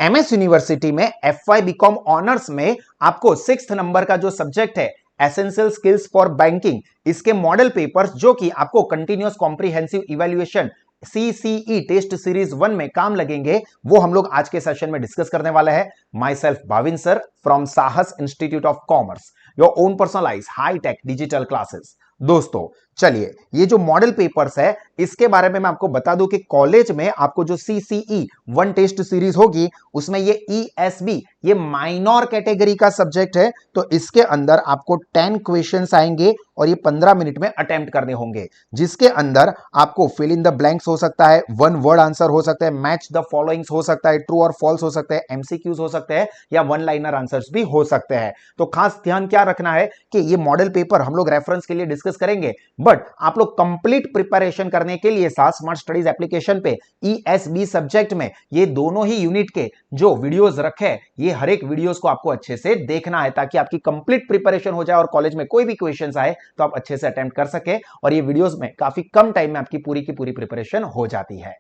MS university में FY BCom honours में आपको 6th नंबर का जो सब्जेक्ट है एसेंशियल स्किल्स फॉर बैंकिंग, इसके मॉडल पेपर्स जो कि आपको continuous comprehensive evaluation CCE test series 1 में काम लगेंगे, वो हम लोग आज के सेशन में डिस्कस करने वाला है। Myself Bhavin sir from Sahas Institute of Commerce, your own personalise high tech digital classes. दोस्तों चलिए, ये जो मॉडल पेपर्स है इसके बारे में मैं आपको बता दूं कि कॉलेज में आपको जो सीसीई 1 टेस्ट सीरीज होगी उसमें ये ईएसबी, ये माइनर कैटेगरी का सब्जेक्ट है, तो इसके अंदर आपको 10 क्वेश्चंस आएंगे और ये 15 मिनट में अटेम्प्ट करने होंगे, जिसके अंदर आपको फिल इन द ब्लैंक्स हो सकता है, वन वर्ड आंसर हो सकता है, मैच द फॉलोइंग्स हो सकता है, ट्रू और फॉल्स हो सकते हैं, एमसीक्यूज हो सकते हैं या वन लाइनर आंसर्स भी हो सकते हैं। तो खास ध्यान क्या रखना है कि ये मॉडल पेपर हम लोग रेफरेंस के लिए डिस्कस करेंगे, बट आप लोग कंप्लीट प्रिपरेशन करने के लिए साथ स्मार्ट स्टडीज एप्लीकेशन पे ईएसबी सब्जेक्ट में ये दोनों ही यूनिट के जो वीडियोस रखे, ये हर एक वीडियोस को आपको अच्छे से देखना है ताकि आपकी कंप्लीट प्रिपरेशन हो जाए और कॉलेज में कोई भी क्वेश्चंस आए तो आप अच्छे से अटेम्प्ट कर सके, और ये वीडियोस में काफी कम टाइम में आपकी पूरी की पूरी प्रिपरेशन हो जाती है।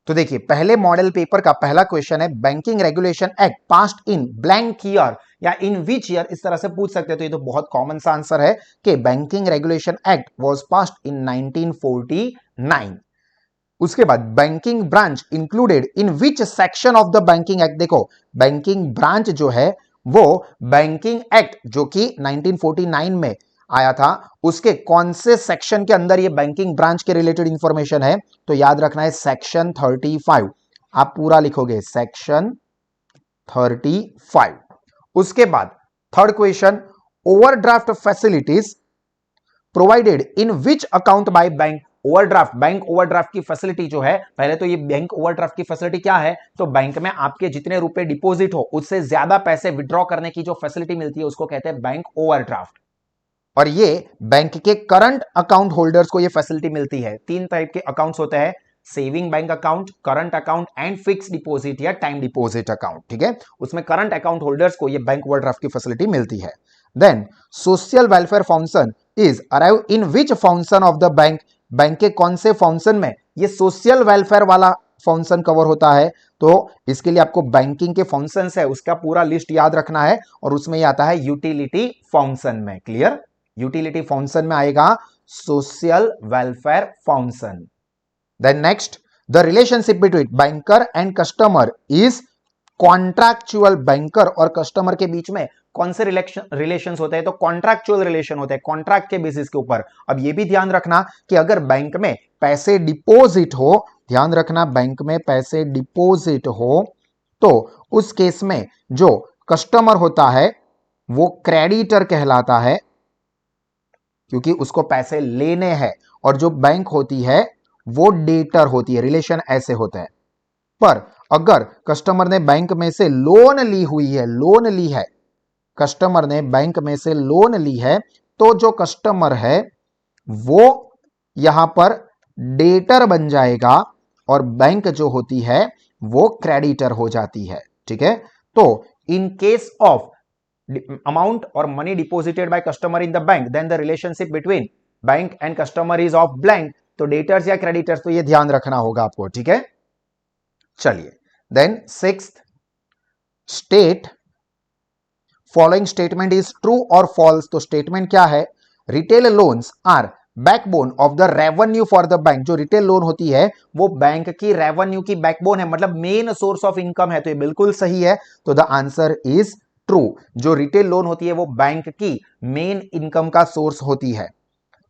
तो देखिए, पहले मॉडल पेपर का पहला क्वेश्चन है banking regulation act passed in blank year या इन विच ईयर, इस तरह से पूछ सकते हैं। तो ये तो बहुत कॉमन सा आंसर है कि banking regulation act was passed in 1949। उसके बाद banking branch included in which section of the banking act. देखो, बैंकिंग ब्रांच जो है वो बैंकिंग एक्ट जो कि 1949 में आया था उसके कौन से सेक्शन के अंदर ये बैंकिंग ब्रांच के रिलेटेड इंफॉर्मेशन है, तो याद रखना है सेक्शन 35। आप पूरा लिखोगे सेक्शन 35। उसके बाद third question, overdraft facilities provided in which account by bank. Overdraft, bank overdraft की फैसिलिटी जो है, पहले तो ये बैंक ओवरड्राफ्ट की फैसिलिटी क्या है, तो बैंक में आपके जितने रुपए डिपॉजिट हो उससे ज्यादा पैसे विड्रॉ करने की जो फैसिलिटी मिलती है उसको कहते हैं बैंक ओवरड्राफ्ट। और ये बैंक के करंट अकाउंट होल्डर्स को ये फैसिलिटी मिलती है। 3 टाइप के अकाउंट्स होते हैं, saving bank account, current account and fix deposit या टाइम डिपॉजिट अकाउंट। ठीक है, उसमें करंट अकाउंट होल्डर्स को ये बैंक ओवरड्राफ्ट की फैसिलिटी मिलती है। Then social welfare foundation is arrive in which foundation of the bank. Bank के कौन से फाउंडेशन में ये सोशल वेलफेयर वाला फाउंडेशन कवर होता है, तो इसके लिए आपको बैंकिंग के फाउंडेशंस है उसका पूरा लिस्ट याद रखना है, और उसमें ये आता है यूटिलिटी फाउंडेशन में। क्लियर, यूटिलिटी फाउंडेशन में आएगा social welfare foundation. Then next, the relationship between banker and customer is contractual. Banker और कस्टमर के बीच में कौन से रिलेशंस होते हैं, तो कॉन्ट्रैक्चुअल रिलेशन होते हैं, कॉन्ट्रैक्ट के बेसिस के ऊपर। अब ये भी ध्यान रखना कि अगर बैंक में पैसे डिपॉजिट हो, ध्यान रखना बैंक में पैसे डिपॉजिट हो, तो उस केस में जो कस्टमर होता है वो क्रेडिटर कहलाता है क्योंकि उसको पैसे लेने हैं, और जो बैंक होती है वो डेटर होती है। रिलेशन ऐसे होता है। पर अगर कस्टमर ने बैंक में से लोन ली हुई है, लोन ली है, कस्टमर ने बैंक में से लोन ली है, तो जो कस्टमर है वो यहां पर डेटर बन जाएगा और बैंक जो होती है वो क्रेडिटर हो जाती है। ठीक है, तो in case of amount or money deposited by customer in the bank, then the relationship between bank and customer is of blank, तो डेटर्स या क्रेडिटर्स, तो ये ध्यान रखना होगा आपको। ठीक है, चलिए then sixth, state following statement is true और फॉल्स। तो स्टेटमेंट क्या है, retail loans are backbone of the revenue for the bank. जो रिटेल लोन होती है वो बैंक की रेवेन्यू की बैकबोन है, मतलब मेन सोर्स ऑफ इनकम है, तो ये बिल्कुल सही है। तो द आंसर इज ट्रू, जो रिटेल लोन होती है वो बैंक की मेन इनकम का सोर्स होती है।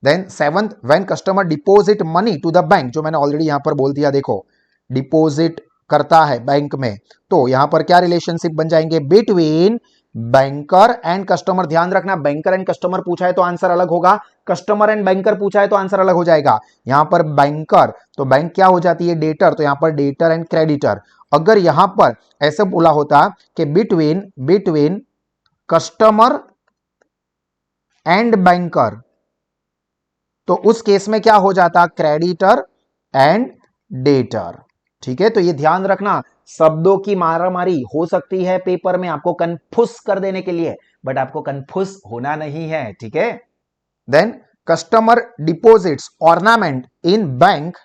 Then seventh, when customer deposit money to the bank, जो मैंने ऑलरेडी यहां पर बोल दिया, देखो डिपॉजिट करता है बैंक में, तो यहां पर क्या रिलेशनशिप बन जाएंगे, बिटवीन बैंकर एंड कस्टमर। ध्यान रखना, बैंकर एंड कस्टमर पूछा है तो आंसर अलग होगा, कस्टमर एंड बैंकर पूछा है तो आंसर अलग हो जाएगा। यहां पर बैंकर तो बैंक क्या हो जाती है, डेटर, तो यहां पर डेटर एंड क्रेडिटर। अगर यहां पर ऐसे बोला होता कि बिटवीन कस्टमर एंड बैंकर, तो उस केस में क्या हो जाता, क्रेडिटर एंड डेटर। ठीक है, तो ये ध्यान रखना, शब्दों की मारामारी हो सकती है पेपर में आपको कंफ्यूज कर देने के लिए, बट आपको कंफ्यूज होना नहीं है। ठीक है, then customer deposits ornament in bank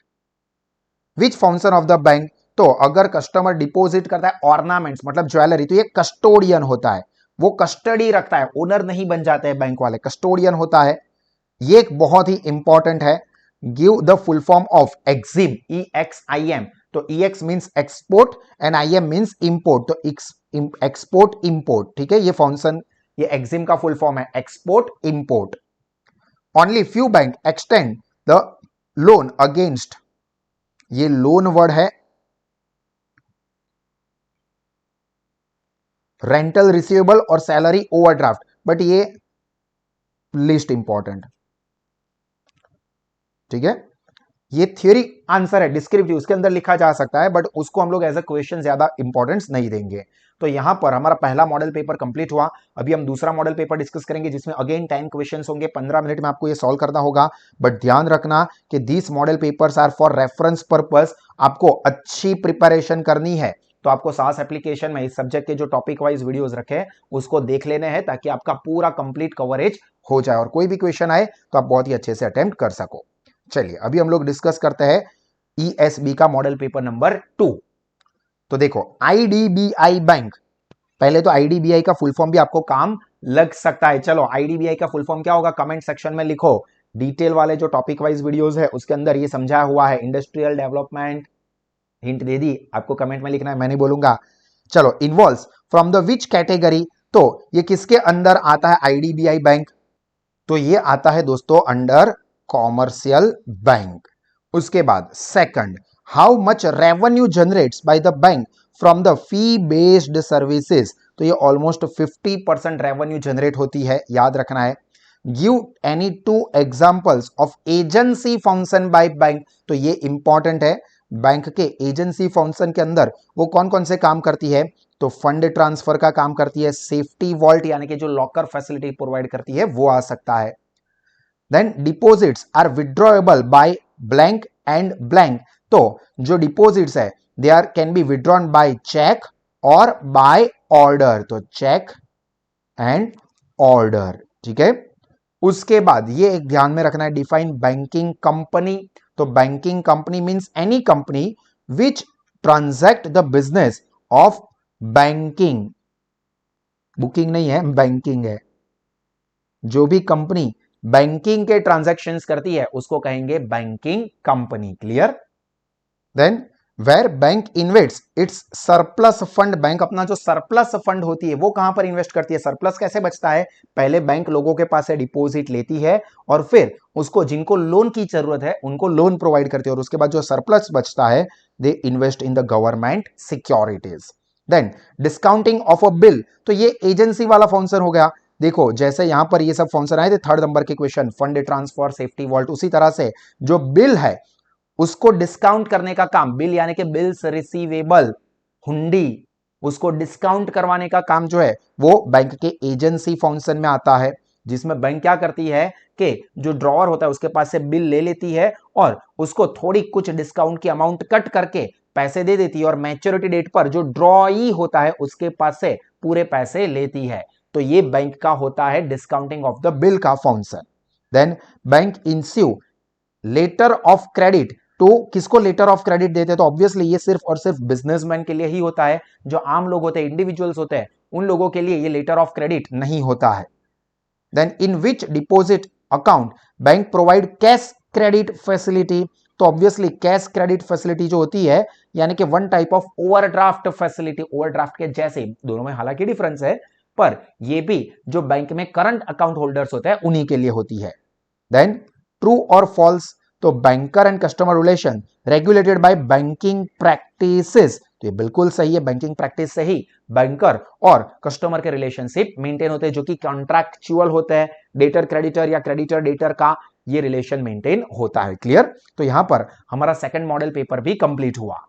which foundation of the bank. तो अगर कस्टमर डिपॉजिट करता है ऑर्नामेंट्स मतलब ज्वेलरी, तो ये कस्टोडियन होता है, वो कस्टडी रखता है, ओनर नहीं बन जाते हैं बैंक वाले, कस्टोडियन होता है। ये एक बहुत ही इंपॉर्टेंट है। Give the full form of Exim, EXIM, तो EX means export and IM means import, तो एक्सपोर्ट इंपोर्ट, ठीक है, ये फंक्शन, ये एक्सिम का फुल फॉर्म है, export import. Only few bank extend the loan against, ये लोन वर्ड है, रेंटल रिसीवेबल और सैलरी ओवरड्राफ्ट, बट ये लिस्ट इंपॉर्टेंट, ठीक है। ये थ्योरी आंसर है, डिस्क्रिप्टिव उसके अंदर लिखा जा सकता है, बट उसको हम लोग एज अ क्वेश्चन ज्यादा इंपॉर्टेंस नहीं देंगे। तो यहां पर हमारा पहला मॉडल पेपर कंप्लीट हुआ। अभी हम दूसरा मॉडल पेपर डिस्कस करेंगे, जिसमें अगेन 10 क्वेश्चंस होंगे, 15 मिनट में आपको ये सॉल्व करना होगा। बट ध्यान रखना कि this model papers are for reference purpose, आपको अच्छी प्रिपरेशन करनी है तो आपको सास एप्लीकेशन में इस सब्जेक्ट के जो टॉपिक वाइज वीडियोस रखे उसको देख लेने हैं, ताकि आपका पूरा कंप्लीट कवरेज हो जाए और कोई भी क्वेश्चन आए तो आप बहुत ही अच्छे से अटेम्प्ट कर सको। चलिए अभी हम लोग डिस्कस करते हैं ESB का मॉडल पेपर नंबर 2। तो देखो IDBI बैंक, पहले तो IDBI का फुल फॉर्म भी आपको काम लग सकता है। चलो IDBI का फुल फॉर्म क्या होगा कमेंट सेक्शन में लिखो। डिटेल वाले जो टॉपिक वाइज वीडियोस है उसके अंदर ये समझाया हुआ है, इंडस्ट्रियल डेवलपमेंट, हिंट दे दी, आपको कमेंट में लिखना है, मैं नहीं बोलूंगा। चलो involves from the which category, तो ये किसके अंदर आता है IDBI बैंक, तो ये आता है दोस्तों अंडर कॉमर्शियल बैंक। उसके बाद second, how much revenue generates by the bank from the fee based services, तो ये ऑलमोस्ट 50% रेवेन्यू जनरेट होती है, याद रखना है। Give any 2 examples of agency function by bank, तो ये इंपॉर्टेंट है, बैंक के एजेंसी फंक्शन के अंदर वो कौन कौन से काम करती है, तो फंड ट्रांसफर का काम करती है, सेफ्टी वॉल्ट यानी कि जो लॉकर फैसिलिटी प्रोवाइड करती है वो आ सकता है। Then deposits are withdrawable by blank and blank, तो जो डिपॉजिट्स है they are can be withdrawn by cheque और बाय ऑर्डर, तो चेक एंड ऑर्डर, ठीक है। उसके बाद ये एक ध्यान में रखना है, डिफाइन बैंकिंग कंपनी, तो banking company means any company which transact the business of banking, booking नहीं है बैंकिंग है, जो भी कंपनी बैंकिंग के ट्रांजैक्शंस करती है उसको कहेंगे banking company, clear. Then where bank invests its surplus fund, bank अपना जो सरप्लस फंड होती है वो कहां पर इन्वेस्ट करती है, सरप्लस कैसे बचता है, पहले बैंक लोगों के पास से डिपॉजिट लेती है और फिर उसको जिनको लोन की जरूरत है उनको लोन प्रोवाइड करती है, और उसके बाद जो सरप्लस बचता है they invest in the government securities. Then discounting of a bill, तो ये एजेंसी वाला फंक्शन हो गया। देखो जैसे यहां पर ये सब फंक्शन आए थे 3rd नंबर के question, fund transfer, safety vault, उसी तरह से जो बिल है उसको डिस्काउंट करने का काम, बिल यानी कि बिल्स रिसीवेबल, हुंडी, उसको डिस्काउंट करवाने का काम जो है वो बैंक के एजेंसी फंक्शन में आता है, जिसमें बैंक क्या करती है कि जो ड्रॉवर होता है उसके पास से बिल ले लेती है और उसको थोड़ी कुछ डिस्काउंट की अमाउंट कट करके पैसे दे देती है, और मैच्योरिटी डेट पर जो ड्रॉई होता है उसके पास से पूरे पैसे लेती है। तो ये बैंक का होता है डिस्काउंटिंग ऑफ द बिल का function. Then bank issue letter of credit, तो किसको लेटर ऑफ क्रेडिट देते हैं, तो ऑब्वियसली ये सिर्फ और सिर्फ बिजनेसमैन के लिए ही होता है, जो आम लोग होते हैं, इंडिविजुअल्स होते हैं, उन लोगों के लिए ये लेटर ऑफ क्रेडिट नहीं होता है। Then in which deposit account bank provide cash credit facility, तो ऑब्वियसली कैश क्रेडिट फैसिलिटी जो होती है यानी कि one type of overdraft facility, overdraft के जैसे, दोनों में हालांकि डिफरेंस है पर ये भी जो बैंक में करंट अकाउंट होल्डर्स होते हैं उन्हीं के लिए होती है। देन ट्रू और फॉल्स, तो banker and customer relation regulated by banking practices, तो ये बिल्कुल सही है, बैंकिंग प्रैक्टिस से ही बैंकर और कस्टमर के रिलेशनशिप मेंटेन होते हैं, जो कि कॉन्ट्रैक्चुअल होते हैं, डेटर क्रेडिटर या क्रेडिटर डेटर का ये रिलेशन मेंटेन होता है, क्लियर। तो यहां पर हमारा सेकंड मॉडल पेपर भी कंप्लीट हुआ।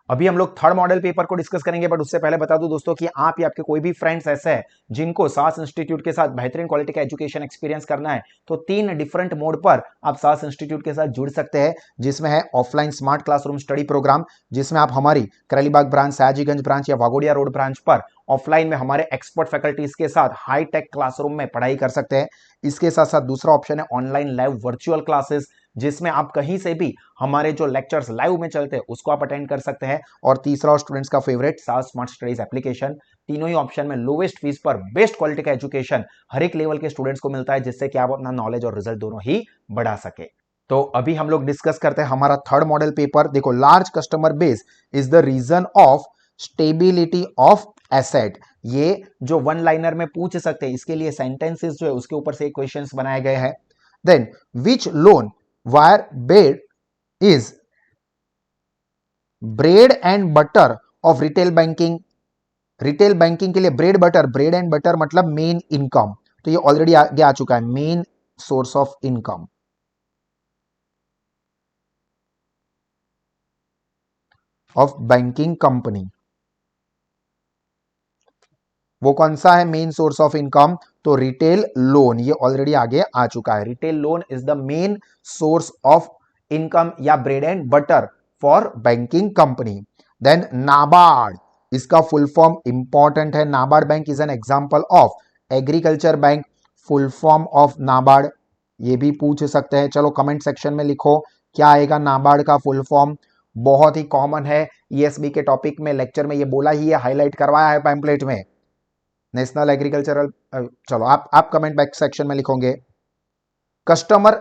अभी हम लोग थर्ड मॉडल पेपर को डिस्कस करेंगे, बट उससे पहले बता दूं दोस्तों कि आप या आपके कोई भी फ्रेंड्स ऐसे हैं जिनको सास इंस्टीट्यूट के साथ बेहतरीन क्वालिटी का एजुकेशन एक्सपीरियंस करना है, तो 3 डिफरेंट मोड पर आप सास इंस्टीट्यूट के साथ जुड़ सकते हैं, जिसमें है offline smart classroom study programme, जिसमें आप हमारी करलीबाग ब्रांच, सयाजीगंज ब्रांच या वागोडिया रोड ब्रांच पर ऑफलाइन में हमारे एक्सपर्ट फैकल्टीज के साथ हाई टेक क्लासरूम में पढ़ाई कर सकते हैं। इसके साथ साथ दूसरा ऑप्शन है ऑनलाइन लाइव वर्चुअल क्लासेस, जिसमें आप कहीं से भी हमारे जो लेक्चर्स लाइव में चलते हैं उसको आप अटेंड कर सकते हैं। और तीसरा स्टूडेंट्स का फेवरेट सास स्मार्ट स्टडीज एप्लीकेशन, तीनों ही ऑप्शन में लोवेस्ट फीस पर बेस्ट क्वालिटी का एजुकेशन हर एक लेवल के स्टूडेंट्स को मिलता है, जिससे कि आप अपना नॉलेज और रिजल्ट दोनों ही बढ़ा सके। तो अभी हम लोग डिस्कस करते हैं हमारा थर्ड मॉडल पेपर। देखो, large customer base is the reason of stability of asset. ये जो वन लाइनर में पूछ सकते हैं, इसके लिए सेंटेंसेस जो है उसके ऊपर से क्वेश्चंस बनाए गए हैं। देन विच लोन वायर बेड is bread and butter of retail banking. Retail banking के लिए ब्रेड एंड बटर मतलब मेन इनकम, तो ये ऑलरेडी आगे आ चुका है, main source of income of banking company. वो कौन सा है मेन सोर्स ऑफ इनकम? तो रिटेल लोन, ये ऑलरेडी आगे आ चुका है। Retail loan is the main source of income या bread and butter for banking company. Then NABARD, इसका फुल फॉर्म इंपॉर्टेंट है। NABARD bank is an example of agriculture bank. Full form of NABARD ये भी पूछ सकते हैं। चलो कमेंट सेक्शन में लिखो क्या आएगा नाबार्ड का फुल फॉर्म। बहुत ही कॉमन है, ईएसबी के टॉपिक में लेक्चर में ये बोला ही है, हाईलाइट करवाया है पैम्पलेट में, नेशनल एग्रीकल्चरल। चलो आप कमेंट बैक सेक्शन में लिखोगे। Customer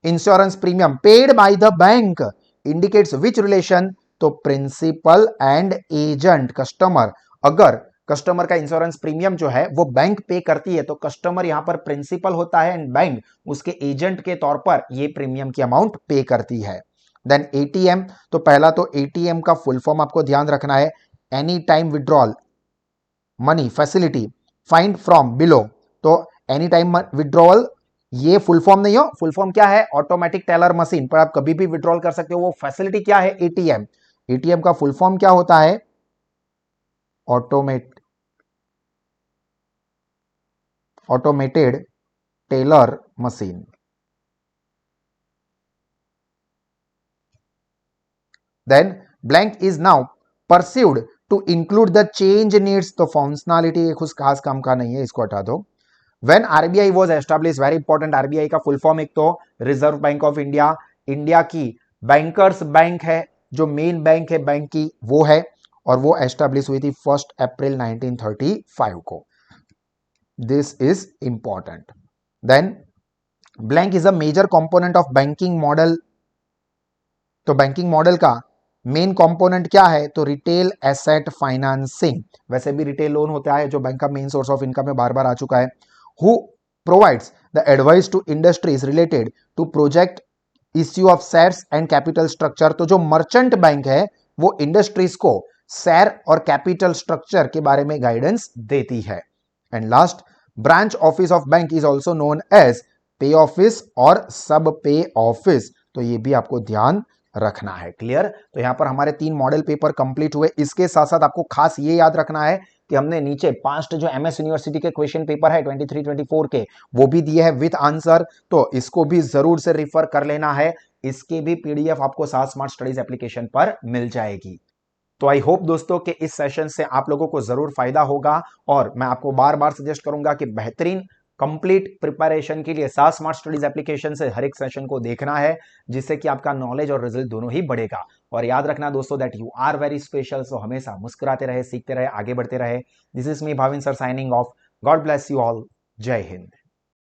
insurance premium paid by the bank indicates which relation? तो प्रिंसिपल एंड एजेंट। कस्टमर, अगर कस्टमर का इंश्योरेंस प्रीमियम जो है वो बैंक पे करती है तो कस्टमर यहां पर प्रिंसिपल होता है एंड बैंक उसके एजेंट के तौर पर ये प्रीमियम की अमाउंट पे करती है। देन एटीएम, तो पहला तो एटीएम का फुल फॉर्म आपको ध्यान रखना है, any time withdrawal money facility find from below. तो एनी टाइम विड्रॉल ये फुल फॉर्म नहीं हो, फुल फॉर्म क्या है? ऑटोमेटिक टेलर मशीन पर आप कभी भी विड्रॉल कर सकते हो। वो फैसिलिटी क्या है? एटीएम। एटीएम का फुल फॉर्म क्या होता है? Automated teller machine. Then blank is now perceived to include the change needs. तो फंक्शनैलिटी कुछ खास काम का नहीं है, इसको हटा दो। When RBI was establish, very important, RBI का फुल फॉर्म एक तो reserve bank of India, India की बैंकर्स बैंक है, जो मेन बैंक है बैंक की वो है, और वो एस्टैब्लिश हुई थी 1 अप्रैल 1935 को। This is important. Then blank is a major component of banking model. तो बैंकिंग मॉडल का मेन कंपोनेंट क्या है? तो रिटेल एसेट फाइनेंसिंग। वैसे भी रिटेल लोन होता है जो बैंक का मेन सोर्स ऑफ इनकम में बार बार आ चुका है। Who provides the advice to industries related to project issue of shares and capital structure. तो जो मर्चेंट बैंक है वो इंडस्ट्रीज को शेयर और कैपिटल स्ट्रक्चर के बारे में गाइडेंस देती है। And last, branch office of bank is also known as pay office और सब पे ऑफिस। तो ये भी आपको ध्यान रखना है। क्लियर? तो यहां पर हमारे 3 मॉडल पेपर कंप्लीट हुए। इसके साथ साथ आपको खास ये याद रखना है कि हमने नीचे पास्ट जो एमएस यूनिवर्सिटी के क्वेश्चन पेपर है 23-24 के, वो भी दिए हैं विद आंसर, तो इसको भी जरूर से रिफर कर लेना है। इसके भी पीडीएफ आपको साथ स्मार्ट स्टडीज एप्लीकेशन पर मिल जाएगी। तो आई होप दोस्तों कि इस सेशन से आप लोगों को जरूर फायदा होगा, और मैं आपको बार बार सजेस्ट करूंगा कि बेहतरीन कंप्लीट प्रिपरेशन के लिए साथ स्मार्ट स्टडीज एप्लीकेशन से हर एक सेशन को देखना है, जिससे कि आपका नॉलेज और रिजल्ट दोनों ही बढ़ेगा। और याद रखना दोस्तों that you are very special, so हमेशा मुस्कुराते रहे, सीखते रहे, आगे बढ़ते रहे। This is me Bhavin sir signing off. God bless you all. जय हिंद।